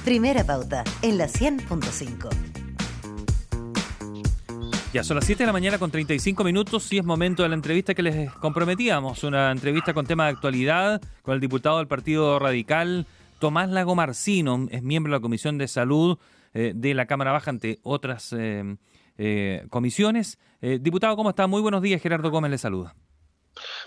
Primera Pauta, en la 100.5. Ya son las 7 de la mañana con 35 minutos y es momento de la entrevista que les comprometíamos. Una entrevista con tema de actualidad con el diputado del Partido Radical, Tomás Lago Marcino. Es miembro de la Comisión de Salud de la Cámara Baja, ante otras comisiones. Diputado, ¿cómo está? Muy buenos días. Gerardo Gómez le saluda.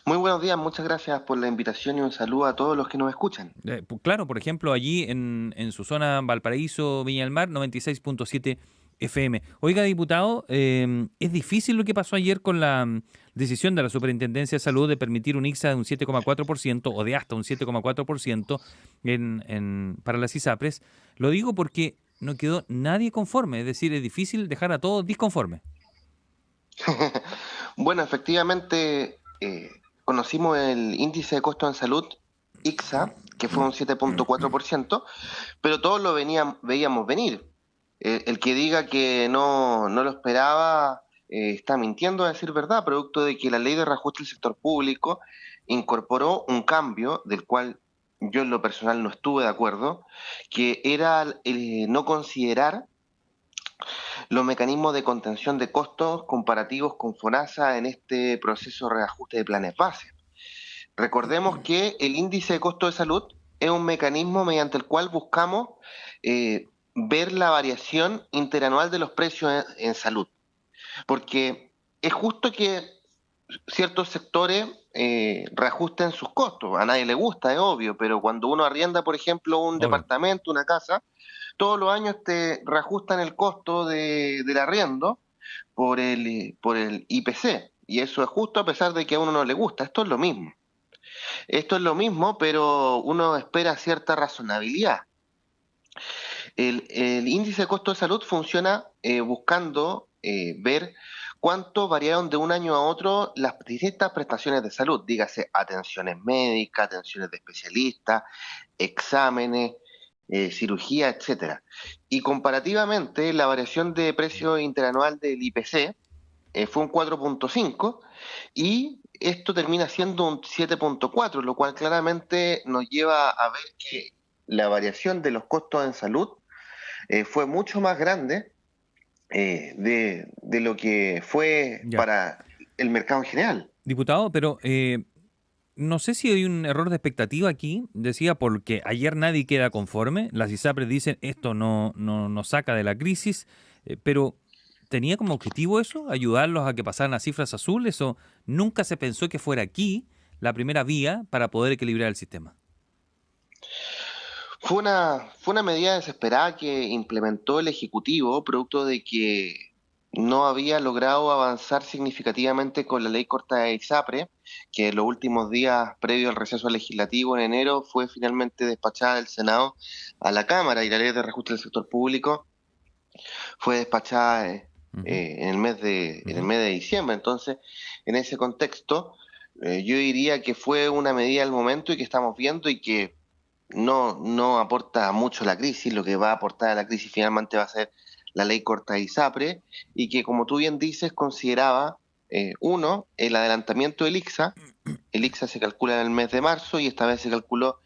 Muy buenos días, muchas gracias por la invitación y un saludo a todos los que nos escuchan. Claro, por ejemplo, allí en su zona Valparaíso, Viña del Mar, 96.7 FM. Oiga, diputado, ¿es difícil lo que pasó ayer con la decisión de la Superintendencia de Salud de permitir un ICSA de un 7,4% o de hasta un 7,4% para las ISAPRES? Lo digo porque no quedó nadie conforme, es decir, es difícil dejar a todos disconformes. Bueno, efectivamente, conocimos el índice de costo en salud, ICSA, que fue un 7,4%, pero todos lo veíamos venir. El que diga que no lo esperaba está mintiendo, a decir verdad, producto de que la ley de reajuste del sector público incorporó un cambio del cual yo en lo personal no estuve de acuerdo, que era no considerar los mecanismos de contención de costos comparativos con FONASA en este proceso de reajuste de planes base. Recordemos que el índice de costo de salud es un mecanismo mediante el cual buscamos ver la variación interanual de los precios en salud. Porque es justo que ciertos sectores reajusten sus costos. A nadie le gusta, es obvio, pero cuando uno arrienda, por ejemplo, un departamento, una casa, todos los años te reajustan el costo del arriendo por el IPC. Y eso es justo a pesar de que a uno no le gusta. Esto es lo mismo. Pero uno espera cierta razonabilidad. El índice de costo de salud funciona buscando ver cuánto variaron de un año a otro las distintas prestaciones de salud, dígase atenciones médicas, atenciones de especialistas, exámenes, cirugía, etcétera. Y comparativamente, la variación de precio interanual del IPC fue un 4,5 y esto termina siendo un 7,4, lo cual claramente nos lleva a ver que la variación de los costos en salud fue mucho más grande de lo que fue para el mercado en general. Diputado, pero no sé si hay un error de expectativa aquí. Decía, porque ayer nadie queda conforme. Las ISAPRES dicen esto no saca de la crisis, pero ¿tenía como objetivo eso? ¿Ayudarlos a que pasaran a cifras azules? ¿O nunca se pensó que fuera aquí la primera vía para poder equilibrar el sistema? Fue una medida desesperada que implementó el Ejecutivo, producto de que no había logrado avanzar significativamente con la ley corta de ISAPRE, que en los últimos días previo al receso legislativo en enero fue finalmente despachada del Senado a la Cámara, y la ley de reajuste del sector público fue despachada en el mes de diciembre. Entonces, en ese contexto, yo diría que fue una medida del momento y que estamos viendo y que no aporta mucho a la crisis. Lo que va a aportar a la crisis finalmente va a ser la ley corta de ISAPRE, y que, como tú bien dices, consideraba, el adelantamiento del ICSA. El ICSA se calcula en el mes de marzo y esta vez se calculó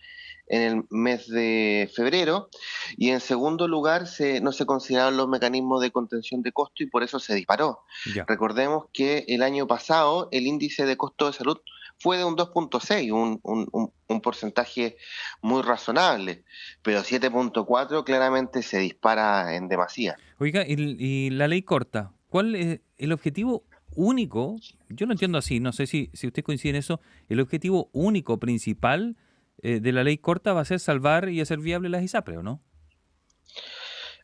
en el mes de febrero, y en segundo lugar no se consideraron los mecanismos de contención de costo y por eso se disparó. Recordemos que el año pasado el índice de costo de salud fue de un 2,6, un porcentaje muy razonable, pero 7,4 claramente se dispara en demasía. Oiga, y la ley corta, ¿cuál es el objetivo único? Yo lo entiendo así, no sé si usted coincide en eso. El objetivo único, principal de la ley corta va a ser salvar y hacer viable las ISAPRES, ¿o no?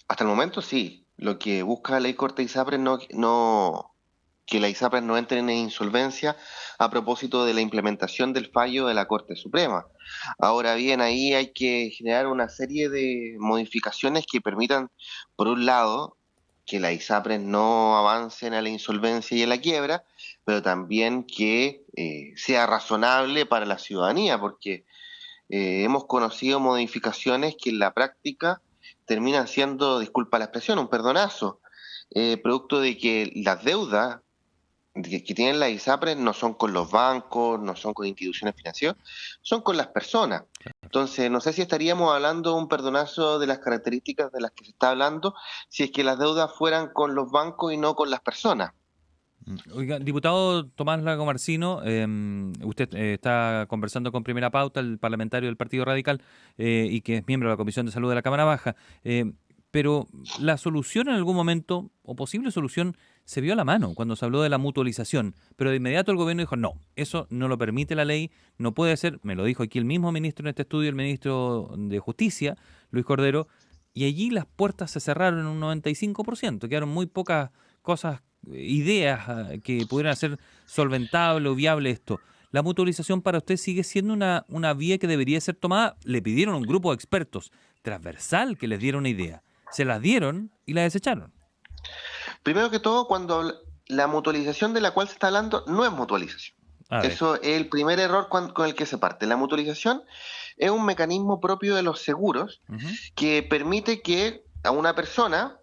Hasta el momento sí. Lo que busca la ley corta de ISAPRES que las ISAPRES no entren en insolvencia a propósito de la implementación del fallo de la Corte Suprema. Ahora bien, ahí hay que generar una serie de modificaciones que permitan, por un lado, que las ISAPRES no avancen a la insolvencia y a la quiebra, pero también que sea razonable para la ciudadanía, porque hemos conocido modificaciones que en la práctica terminan siendo, disculpa la expresión, un perdonazo, producto de que las deudas que tienen las ISAPRES no son con los bancos, no son con instituciones financieras, son con las personas. Entonces, no sé si estaríamos hablando de un perdonazo de las características de las que se está hablando, si es que las deudas fueran con los bancos y no con las personas. Oiga, diputado Tomás Lagomarsino, usted está conversando con Primera Pauta, el parlamentario del Partido Radical, y que es miembro de la Comisión de Salud de la Cámara Baja. Pero la solución en algún momento, o posible solución, se vio a la mano cuando se habló de la mutualización. Pero de inmediato el gobierno dijo, no, eso no lo permite la ley, no puede ser, me lo dijo aquí el mismo ministro en este estudio, el ministro de Justicia, Luis Cordero, y allí las puertas se cerraron en un 95%, quedaron muy pocas cosas, ideas que pudieran hacer solventable o viable esto. ¿La mutualización para usted sigue siendo una vía que debería ser tomada? Le pidieron a un grupo de expertos transversal que les diera una idea. Se las dieron y la desecharon. Primero que todo, la mutualización de la cual se está hablando no es mutualización. A ver. Eso es el primer error con el que se parte. La mutualización es un mecanismo propio de los seguros Ujú. que permite que a una persona,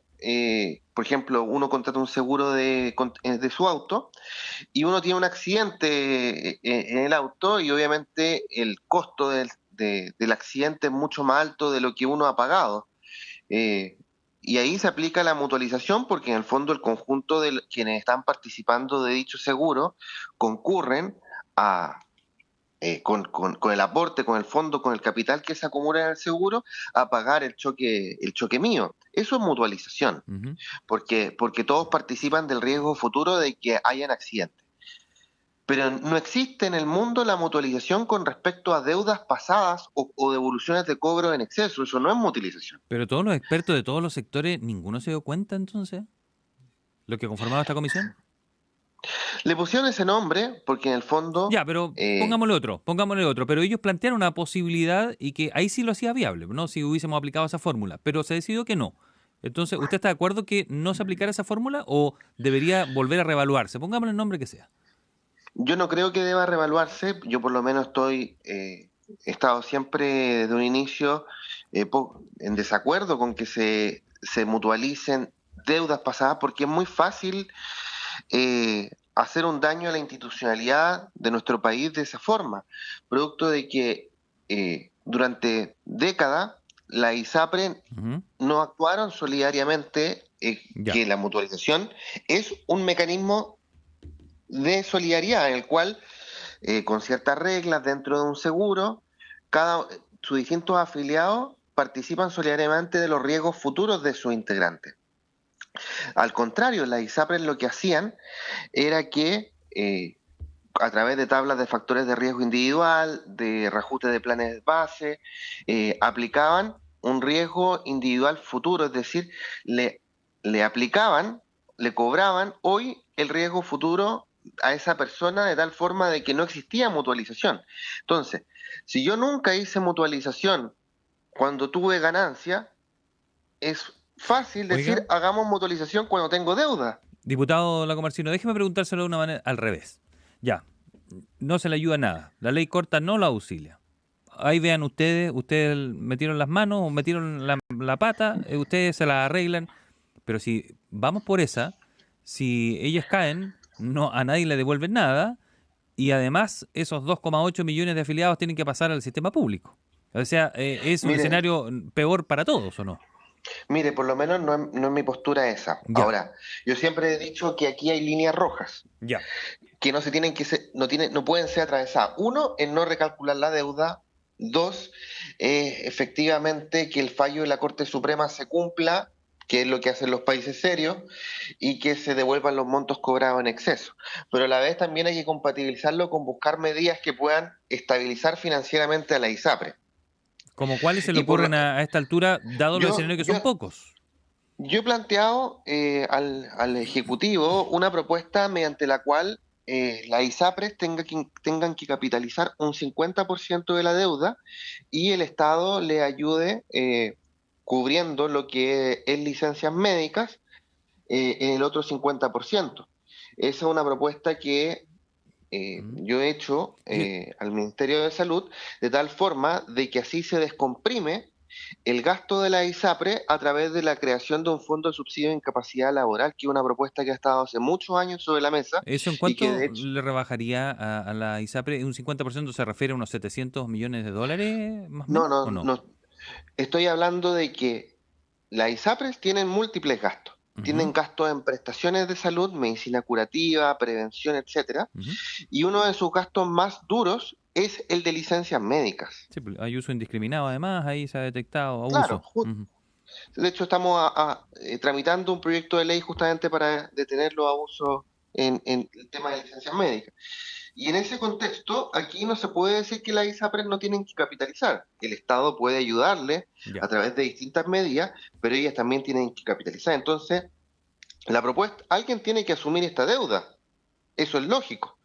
por ejemplo, uno contrata un seguro de su auto y uno tiene un accidente en el auto y obviamente el costo del accidente es mucho más alto de lo que uno ha pagado. Eh, y ahí se aplica la mutualización porque en el fondo el conjunto de quienes están participando de dicho seguro concurren a, con el aporte, con el fondo, con el capital que se acumula en el seguro, a pagar el choque mío. Eso es mutualización, Ujú. porque todos participan del riesgo futuro de que hayan accidentes. Pero no existe en el mundo la mutualización con respecto a deudas pasadas o devoluciones de cobro en exceso. Eso no es mutualización. Pero todos los expertos de todos los sectores, ¿ninguno se dio cuenta entonces? ¿Lo que conformaba esta comisión? Le pusieron ese nombre porque en el fondo, Ya, pero pongámosle otro. Pero ellos plantearon una posibilidad y que ahí sí lo hacía viable, ¿no? Si hubiésemos aplicado esa fórmula. Pero se decidió que no. Entonces, ¿usted está de acuerdo que no se aplicara esa fórmula o debería volver a reevaluarse? Pongámosle el nombre que sea. yo no creo que deba revaluarse. Yo por lo menos he estado siempre desde un inicio en desacuerdo con que se mutualicen deudas pasadas porque es muy fácil hacer un daño a la institucionalidad de nuestro país de esa forma, producto de que durante décadas la ISAPRE Ujú. no actuaron solidariamente, Ya. que la mutualización es un mecanismo de solidaridad en el cual, con ciertas reglas dentro de un seguro, sus distintos afiliados participan solidariamente de los riesgos futuros de sus integrantes. Al contrario, las ISAPRES lo que hacían era que a través de tablas de factores de riesgo individual, de reajuste de planes base, aplicaban un riesgo individual futuro, es decir, le aplicaban, le cobraban hoy el riesgo futuro a esa persona de tal forma de que no existía mutualización. Entonces, si yo nunca hice mutualización cuando tuve ganancia, es fácil Oiga, decir hagamos mutualización cuando tengo deuda. diputado Lacomarcino, déjeme preguntárselo de una manera al revés. Ya, no se le ayuda nada. La ley corta no la auxilia. Ahí vean ustedes metieron las manos o metieron la pata, ustedes se la arreglan. Pero si vamos por esa, si ellas caen, no a nadie le devuelven nada y además esos 2,8 millones de afiliados tienen que pasar al sistema público. O sea, es un Mire, escenario peor para todos, ¿o no? Mire, por lo menos no es mi postura esa. Ya, Ahora, yo siempre he dicho que aquí hay líneas rojas ya. que no se tienen no pueden ser atravesadas. Uno, en no recalcular la deuda. Dos, efectivamente que el fallo de la Corte Suprema se cumpla, que es lo que hacen los países serios, y que se devuelvan los montos cobrados en exceso. Pero a la vez también hay que compatibilizarlo con buscar medidas que puedan estabilizar financieramente a la ISAPRE. ¿Como cuáles se le Y por lo, ocurren a esta altura, dado los yo, escenarios que son yo, pocos? Yo he planteado al Ejecutivo una propuesta mediante la cual las ISAPRES tengan que capitalizar un 50% de la deuda y el Estado le ayude cubriendo lo que es licencias médicas en el otro 50%. Esa es una propuesta que Mm. yo he hecho Y- al Ministerio de Salud de tal forma de que así se descomprime el gasto de la ISAPRE a través de la creación de un fondo de subsidio de incapacidad laboral, que es una propuesta que ha estado hace muchos años sobre la mesa ¿Eso en y que de cuánto hecho, le rebajaría a la ISAPRE? ¿Un 50% se refiere a unos 700 millones de dólares, más o no, menos, no, o no? no, estoy hablando de que las ISAPRES tienen múltiples gastos. Ujú, Tienen gastos en prestaciones de salud, medicina curativa, prevención, etcétera, ujú. y uno de sus gastos más duros es el de licencias médicas. Sí, pues, hay uso indiscriminado además, ahí se ha detectado Claro, abuso. Ujú. de hecho estamos tramitando un proyecto de ley justamente para detener los abusos en el tema de licencias médicas. Y en ese contexto, aquí no se puede decir que las ISAPRES no tienen que capitalizar. El Estado puede ayudarle a Ya. través de distintas medidas, pero ellas también tienen que capitalizar. Entonces, la propuesta, alguien tiene que asumir esta deuda. Eso es lógico.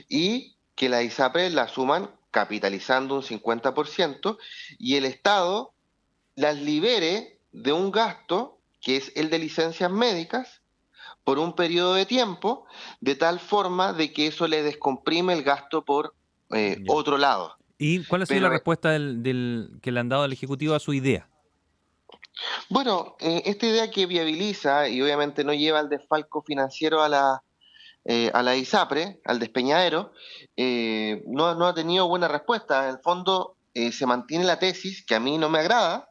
Y que las ISAPRES la asuman capitalizando un 50% y el Estado las libere de un gasto que es el de licencias médicas por un periodo de tiempo, de tal forma de que eso le descomprime el gasto por Ya. otro lado. ¿Y cuál ha sido la Pero respuesta que le han dado al Ejecutivo a su idea? bueno, esta idea que viabiliza y obviamente no lleva al desfalco financiero a la ISAPRE, al despeñadero, no ha tenido buena respuesta. En el fondo se mantiene la tesis, que a mí no me agrada,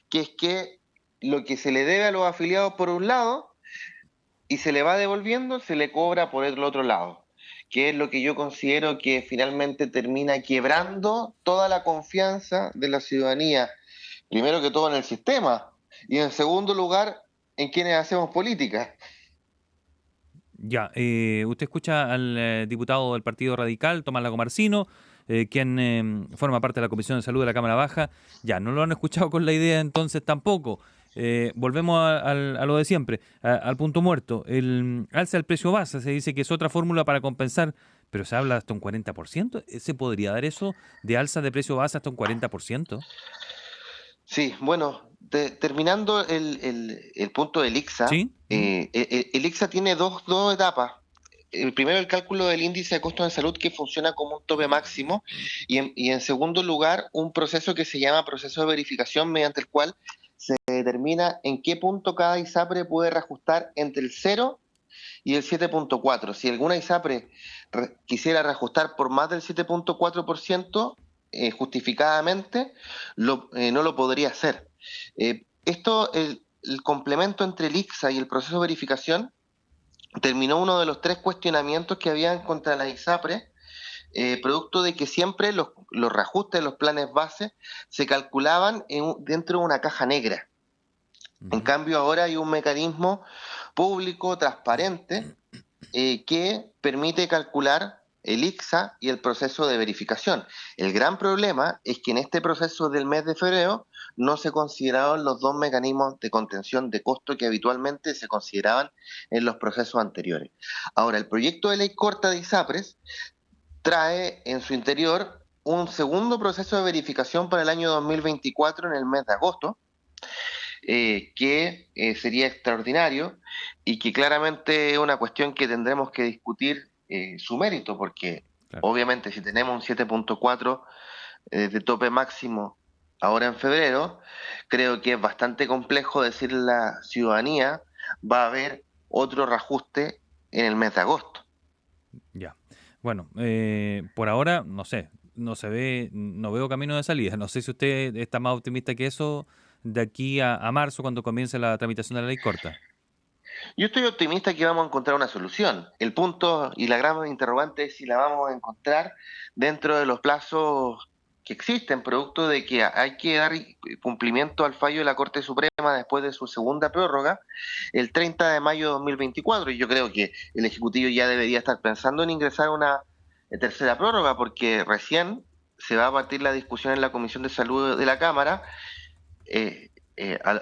que es que lo que se le debe a los afiliados por un lado y se le va devolviendo, se le cobra por el otro lado, que es lo que yo considero que finalmente termina quebrando toda la confianza de la ciudadanía, primero que todo en el sistema y en segundo lugar en quienes hacemos política. Ya, usted escucha al diputado del Partido Radical, Tomás Lagomarsino, quien forma parte de la Comisión de Salud de la Cámara Baja. Ya, no lo han escuchado con la idea entonces tampoco. Volvemos a lo de siempre, al punto muerto. El alza del precio base se dice que es otra fórmula para compensar, pero se habla hasta un 40%. ¿Se podría dar eso de alza de precio base hasta un 40%? Sí, bueno, terminando el punto del ICSA, ¿Sí? ¿Mm? el ICSA tiene dos etapas. El primero, el cálculo del índice de costos de salud que funciona como un tope máximo y en segundo lugar, un proceso que se llama proceso de verificación mediante el cual se determina en qué punto cada ISAPRE puede reajustar entre el 0 y el 7,4. Si alguna ISAPRE quisiera reajustar por más del 7,4%, justificadamente, no lo podría hacer. El complemento entre el ICSA y el proceso de verificación terminó uno de los tres cuestionamientos que habían contra la ISAPRE, producto de que siempre los reajustes de los planes base se calculaban dentro de una caja negra. En Ujú. cambio, ahora hay un mecanismo público, transparente, que permite calcular el ICSA y el proceso de verificación. El gran problema es que en este proceso del mes de febrero no se consideraron los dos mecanismos de contención de costo que habitualmente se consideraban en los procesos anteriores. Ahora, el proyecto de ley corta de ISAPRES trae en su interior un segundo proceso de verificación para el año 2024 en el mes de agosto, que sería extraordinario y que claramente es una cuestión que tendremos que discutir su mérito, porque Claro. obviamente si tenemos un 7,4 de tope máximo ahora en febrero, creo que es bastante complejo decirle a la ciudadanía va a haber otro reajuste en el mes de agosto. Ya. Bueno, por ahora, no sé, no se ve, no veo camino de salida. No sé si usted está más optimista que eso de aquí a marzo, cuando comience la tramitación de la ley corta. Yo estoy optimista que vamos a encontrar una solución. El punto y la gran interrogante es si la vamos a encontrar dentro de los plazos que existen, producto de que hay que dar cumplimiento al fallo de la Corte Suprema después de su segunda prórroga, el 30 de mayo de 2024. Y yo creo que el Ejecutivo ya debería estar pensando en ingresar una tercera prórroga, porque recién se va a partir la discusión en la Comisión de Salud de la Cámara.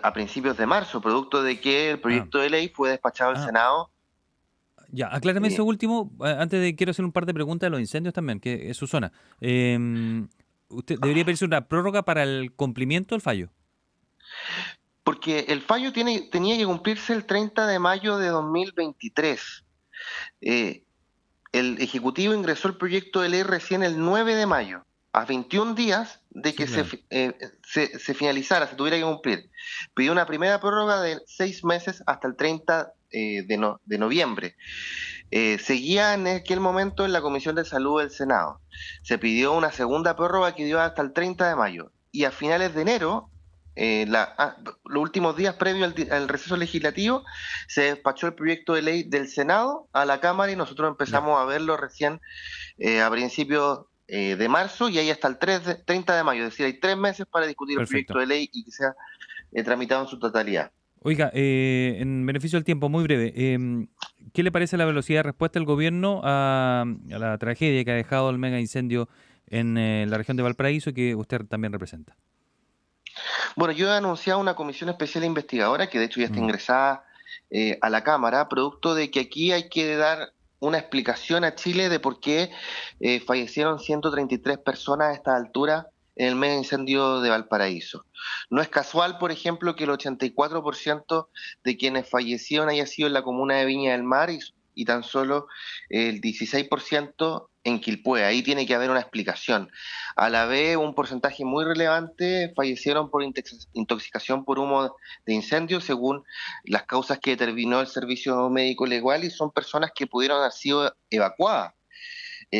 A principios de marzo, producto de que el Ah, proyecto de ley fue despachado al ah, Senado. ya, aclárame eso eh, último, antes de quiero hacer un par de preguntas de los incendios también, que es su zona. Usted debería pedirse una prórroga para el cumplimiento del fallo. Porque el fallo tenía que cumplirse el 30 de mayo de 2023. Eh, el Ejecutivo ingresó el proyecto de ley recién el 9 de mayo. a 21 días de que Sí, claro. se finalizara, se tuviera que cumplir. Pidió una primera prórroga de 6 meses hasta el 30 de noviembre. Seguía en aquel momento en la Comisión de Salud del Senado. Se pidió una segunda prórroga que dio hasta el 30 de mayo. Y a finales de enero, los últimos días previos al receso legislativo, se despachó el proyecto de ley del Senado a la Cámara y nosotros Ya, empezamos a verlo recién a principios de marzo y ahí hasta el 30 de mayo. Es decir, hay 3 meses para discutir el proyecto perfecto. de ley y que sea tramitado en su totalidad. Oiga, en beneficio del tiempo, muy breve, ¿qué le parece la velocidad de respuesta del gobierno a la tragedia que ha dejado el mega incendio en la región de Valparaíso que usted también representa? Bueno, yo he anunciado una comisión especial investigadora que de hecho ya está Mm, ingresada a la Cámara, producto de que aquí hay que dar una explicación a Chile de por qué fallecieron 133 personas a esta altura en el mega incendio de Valparaíso. No es casual, por ejemplo, que el 84% de quienes fallecieron haya sido en la comuna de Viña del Mar y tan solo el 16% en Quilpué. Ahí tiene que haber una explicación. A la vez, un porcentaje muy relevante fallecieron por intoxicación por humo de incendio, según las causas que determinó el Servicio Médico Legal, y son personas que pudieron haber sido evacuadas.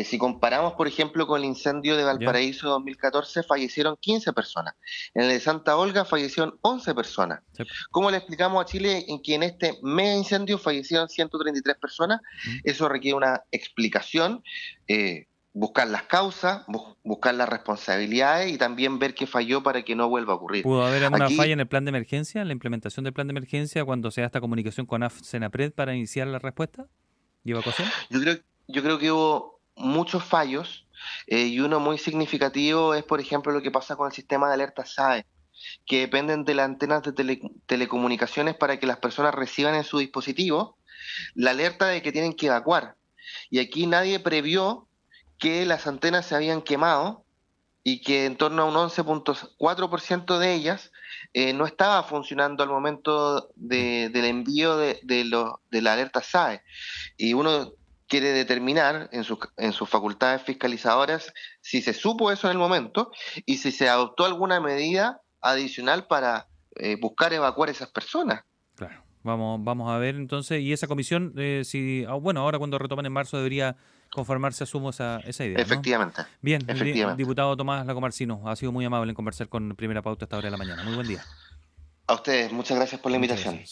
Si comparamos, por ejemplo, con el incendio de ¿ya? Valparaíso 2014, fallecieron 15 personas. En el de Santa Olga fallecieron 11 personas. Sí. ¿Cómo le explicamos a Chile en que en este mega incendio fallecieron 133 personas? Mm. Eso requiere una explicación, buscar las causas, buscar las responsabilidades y también ver qué falló para que no vuelva a ocurrir. ¿Pudo haber alguna falla Aquí en el plan de emergencia, en la implementación del plan de emergencia, cuando se da esta comunicación con AF-CENAPRED para iniciar la respuesta y evacuación? yo creo, yo creo que hubo muchos fallos y uno muy significativo es, por ejemplo, lo que pasa con el sistema de alerta SAE, que dependen de las antenas de telecomunicaciones para que las personas reciban en su dispositivo la alerta de que tienen que evacuar. Y aquí nadie previó que las antenas se habían quemado y que en torno a un 11.4% de ellas no estaba funcionando al momento Mm. del envío de la alerta SAE. Y uno quiere determinar en sus facultades fiscalizadoras si se supo eso en el momento y si se adoptó alguna medida adicional para buscar evacuar esas personas. Claro. Vamos a ver entonces, y esa comisión, si, bueno, ahora cuando retoman en marzo debería conformarse, asumo esa idea, ¿no? Efectivamente, Bien, efectivamente. diputado Tomás Lacomarcino, ha sido muy amable en conversar con Primera Pauta a esta hora de la mañana. Muy buen día. A ustedes, muchas gracias por la Muchas invitación. gracias.